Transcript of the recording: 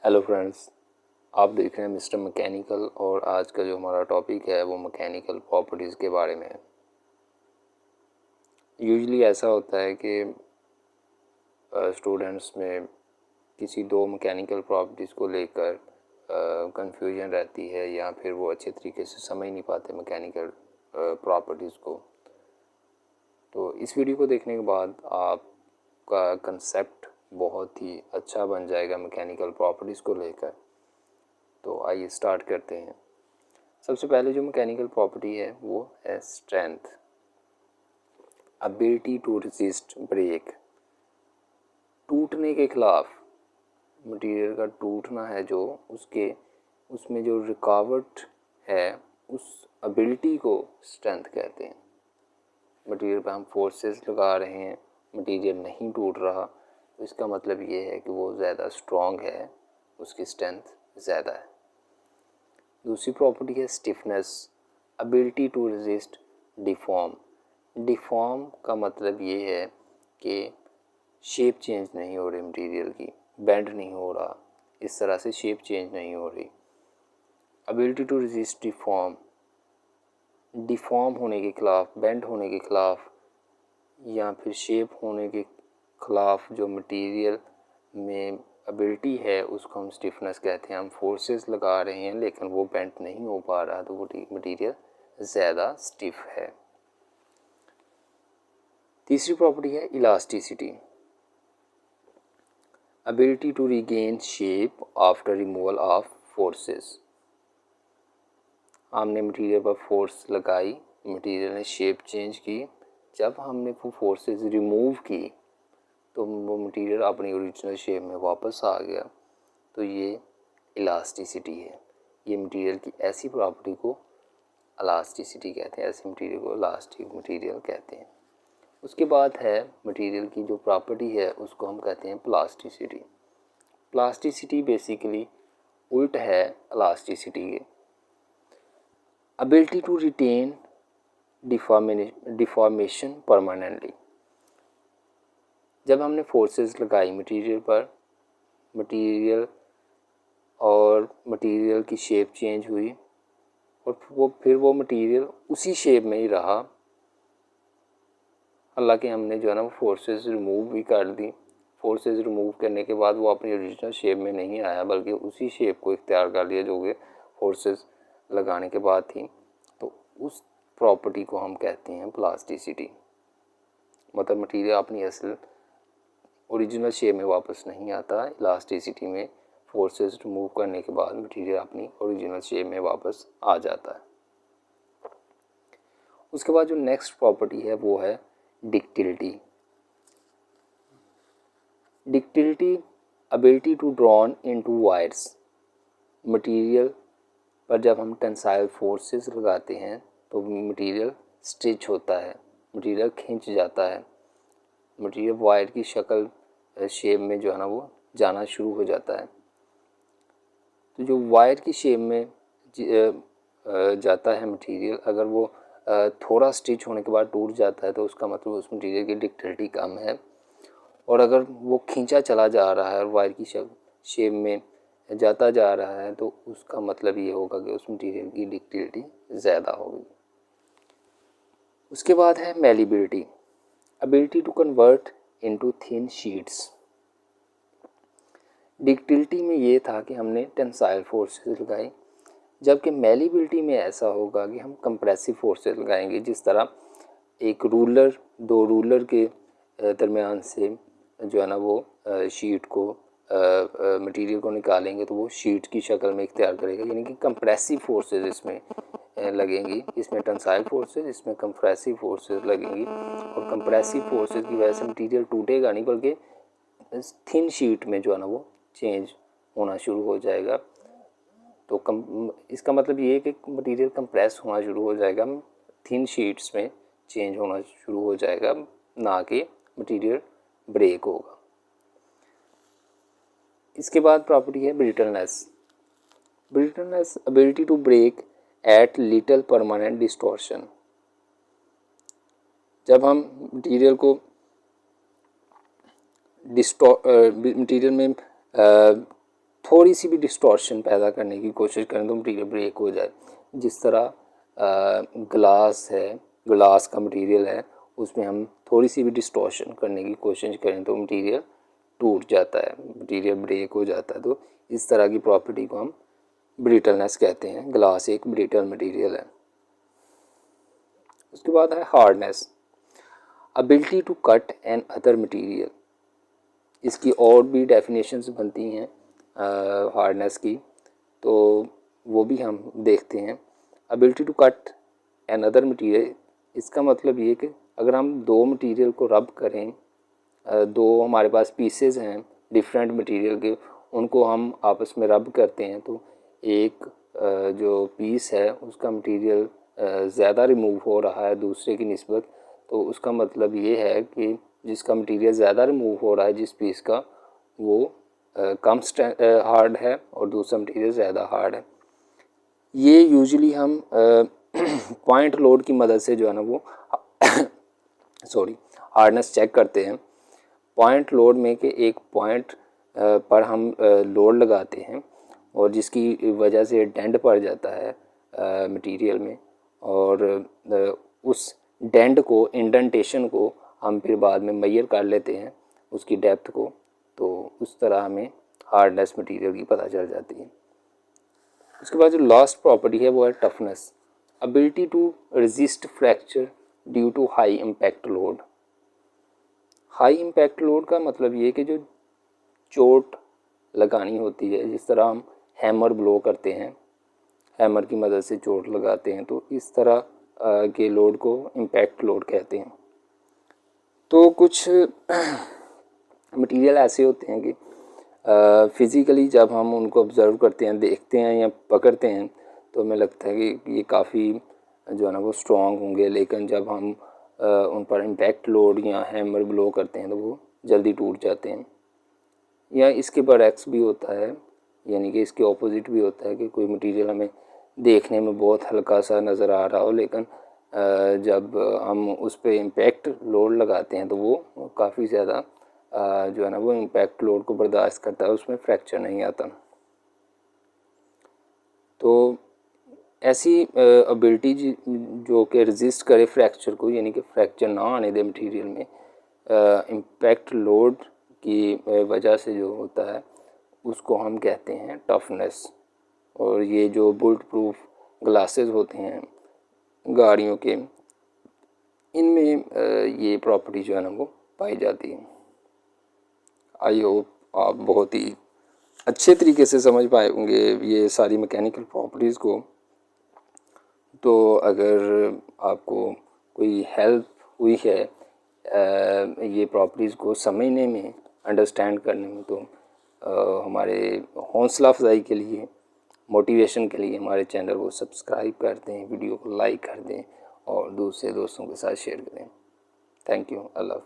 Hello friends, आप देख रहे हैं मिस्टर मैकेनिकल और आज का जो हमारा टॉपिक है वो मैकेनिकल प्रॉपर्टीज़ के बारे में है। यूजुअली ऐसा होता है कि स्टूडेंट्स में किसी दो मैकेनिकल प्रॉपर्टीज़ को लेकर कंफ्यूजन रहती है या फिर वो अच्छे तरीके से समझ नहीं पाते मैकेनिकल प्रॉपर्टीज़ को। तो इस वीडियो को देखने के बाद आपका कंसेप्ट बहुत ही अच्छा बन जाएगा मैकेनिकल प्रॉपर्टीज़ को लेकर। तो आइए स्टार्ट करते हैं। सबसे पहले जो मैकेनिकल प्रॉपर्टी है वो है strength, ability to resist break. टूटने के खिलाफ मटेरियल का टूटना है जो उसमें जो रुकावट है उस एबिलिटी को स्ट्रेंथ कहते हैं। मटेरियल पर हम फोर्सेस लगा रहे हैं, मटेरियल नहीं टूट रहा, तो इसका मतलब ये है कि वो ज़्यादा स्ट्रॉन्ग है, उसकी स्ट्रेंथ ज़्यादा है। दूसरी प्रॉपर्टी है stiffness, ability to resist deform. Deform का मतलब ये है कि शेप चेंज नहीं हो रही मटेरियल की, बेंड नहीं हो रहा, इस तरह से शेप चेंज नहीं हो रही। Ability to resist deform, deform होने के खिलाफ, बेंड होने के खिलाफ या फिर शेप होने के खिलाफ जो मटेरियल में एबिलिटी है उसको हम स्टिफनेस कहते हैं। हम फोर्सेस लगा रहे हैं लेकिन वो बेंड नहीं हो पा रहा, तो वो मटेरियल ज़्यादा स्टिफ है। तीसरी प्रॉपर्टी है elasticity, ability to regain shape after removal of forces. हमने मटेरियल पर फोर्स लगाई, मटेरियल ने शेप चेंज की, जब हमने वो फोर्सेस रिमूव की तो वो मटेरियल अपनी ओरिजिनल शेप में वापस आ गया। तो ये इलास्टिसिटी है। ये मटेरियल की ऐसी प्रॉपर्टी को इलास्टिसिटी कहते हैं, ऐसे मटेरियल को इलास्टिक मटेरियल कहते हैं। उसके बाद है मटेरियल की जो प्रॉपर्टी है उसको हम कहते हैं प्लास्टिसिटी। प्लास्टिसिटी बेसिकली उल्ट है इलास्टिसिटी के। Ability to retain deformation permanently. जब हमने फोर्सेस लगाई मटेरियल पर, मटेरियल की शेप चेंज हुई और वो मटेरियल उसी शेप में ही रहा। हालांकि हमने जो है ना वो फोर्सेस रिमूव भी कर दी। फोर्सेस रिमूव करने के बाद वो अपनी ओरिजिनल शेप में नहीं आया बल्कि उसी शेप को इख्तियार कर लिया जो कि फोर्सेस लगाने के बाद थी। तो उस प्रॉपर्टी को हम कहते हैं प्लास्टिसिटी। मतलब मटेरियल अपनी असल ओरिजिनल शेप में वापस नहीं आता। इलास्टिसिटी में फोर्सेस रिमूव करने के बाद मटेरियल अपनी ओरिजिनल शेप में वापस आ जाता है। उसके बाद जो नेक्स्ट प्रॉपर्टी है वो है ductility. Ductility, ability to drawn into wires. Material पर जब हम टेंसाइल फोर्सेस लगाते हैं तो मटेरियल स्टिच होता है, मटेरियल खिंच जाता है, मटेरियल वायर की शक्ल शेप में जो है ना वो जाना शुरू हो जाता है। तो जो वायर की शेप में जाता है मटेरियल, अगर वो थोड़ा स्टिच होने के बाद टूट जाता है तो उसका मतलब उस मटेरियल की डक्टिलिटी कम है। और अगर वो खींचा चला जा रहा है और वायर की शेप में जाता जा रहा है तो उसका मतलब ये होगा कि उस मटेरियल की डक्टिलिटी ज़्यादा होगी। उसके बाद है malleability, ability to convert into thin sheets. Ductility में ये था कि हमने टेंसाइल फोर्सेस लगाई, जबकि मेलिबिलिटी में ऐसा होगा कि हम कंप्रेसिव फोर्सेस लगाएंगे। जिस तरह एक रूलर, दो रूलर के दरमियान से जो है ना वो शीट को मटेरियल को निकालेंगे तो वो शीट की शक्ल में इख्तियार करेगा, यानी कि कंप्रेसिव फोर्सेस इसमें लगेंगी। इसमें टेंसाइल फोर्सेस, इसमें कंप्रेसिव फोर्सेस लगेंगी और कंप्रेसिव फोर्सेस की वजह से मटेरियल टूटेगा नहीं बल्कि थिन शीट में जो है ना वो चेंज होना शुरू हो जाएगा। तो इसका मतलब ये है कि मटेरियल कंप्रेस होना शुरू हो जाएगा, थिन शीट्स में चेंज होना शुरू हो जाएगा, ना कि मटेरियल ब्रेक होगा। इसके बाद प्रॉपर्टी है brittleness. Brittleness, ability to break at little permanent distortion. जब हम मटेरियल को मटेरियल में थोड़ी सी भी डिस्टॉर्शन पैदा करने की कोशिश करें तो मटीरियल ब्रेक हो जाए। जिस तरह ग्लास है, ग्लास का मटीरियल है, उसमें हम थोड़ी सी भी डिस्टॉर्शन करने की कोशिश करें तो मटीरियल टूट जाता है, मटीरियल ब्रेक हो जाता है। तो इस तरह की प्रॉपर्टी को हम ब्रिटलनेस कहते हैं। ग्लास एक ब्रिटल मटीरियल है। उसके बाद है hardness, ability to cut an other material. इसकी और भी डेफिनेशंस बनती हैं हार्डनेस की, तो वो भी हम देखते हैं। Ability to cut an other material, इसका मतलब ये कि अगर हम दो मटीरियल को रब करें, दो हमारे पास पीसेस हैं डिफरेंट मटीरियल के, उनको हम आपस में रब करते हैं तो एक जो पीस है उसका मटीरियल ज़्यादा रिमूव हो रहा है दूसरे की निस्बत, तो उसका मतलब ये है कि जिसका मटीरियल ज़्यादा रिमूव हो रहा है जिस पीस का, वो कम हार्ड है और दूसरा मटीरियल ज़्यादा हार्ड है। ये यूजुअली हम पॉइंट लोड की मदद से जो है ना वो हार्डनेस चेक करते हैं। पॉइंट लोड में कि एक पॉइंट पर हम लोड लगाते हैं और जिसकी वजह से डेंट पड़ जाता है मटेरियल में, और उस डेंट को, इंडेंटेशन को हम फिर बाद में मेजर कर लेते हैं उसकी डेप्थ को, तो उस तरह हमें हार्डनेस मटेरियल की पता चल जाती है। उसके बाद जो लास्ट प्रॉपर्टी है वो है toughness, ability to resist fracture due to high impact load. High impact load का मतलब ये कि जो चोट लगानी होती है, जिस तरह हम हैमर ब्लो करते हैं, हैमर की मदद से चोट लगाते हैं, तो इस तरह के लोड को इम्पैक्ट लोड कहते हैं। तो कुछ मटेरियल ऐसे होते हैं कि फ़िज़िकली जब हम उनको ऑब्ज़र्व करते हैं, देखते हैं या पकड़ते हैं, तो हमें लगता है कि ये काफ़ी जो है ना वो स्ट्रॉन्ग होंगे, लेकिन जब हम उन पर इम्पैक्ट लोड या हैमर ब्लो करते हैं तो वो जल्दी टूट जाते हैं। या इसके बरअक्स भी होता है, यानी कि इसके ऑपोजिट भी होता है कि कोई मटेरियल हमें देखने में बहुत हल्का सा नज़र आ रहा हो, लेकिन जब हम उस पर इम्पैक्ट लोड लगाते हैं तो वो काफ़ी ज़्यादा जो है ना वो इम्पैक्ट लोड को बर्दाश्त करता है, उसमें फ्रैक्चर नहीं आता। तो ऐसी एबिलिटी जो कि रेजिस्ट करे फ्रैक्चर को, यानी कि फ्रैक्चर ना आने दे मटेरियल में, इम्पैक्ट लोड की वजह से जो होता है उसको हम कहते हैं टफनेस। और ये जो बुलेट प्रूफ ग्लासेस होते हैं गाड़ियों के, इनमें ये प्रॉपर्टी जो है ना वो पाई जाती है। आई होप आप बहुत ही अच्छे तरीके से समझ पाए होंगे ये सारी मैकेनिकल प्रॉपर्टीज़ को। तो अगर आपको कोई हेल्प हुई है ये प्रॉपर्टीज़ को समझने में, अंडरस्टैंड करने में, तो हमारे हौसला अफजाई के लिए, मोटिवेशन के लिए हमारे चैनल को सब्सक्राइब कर दें, वीडियो को लाइक कर दें और दूसरे दोस्तों के साथ शेयर करें। Thank you. अल्लाह।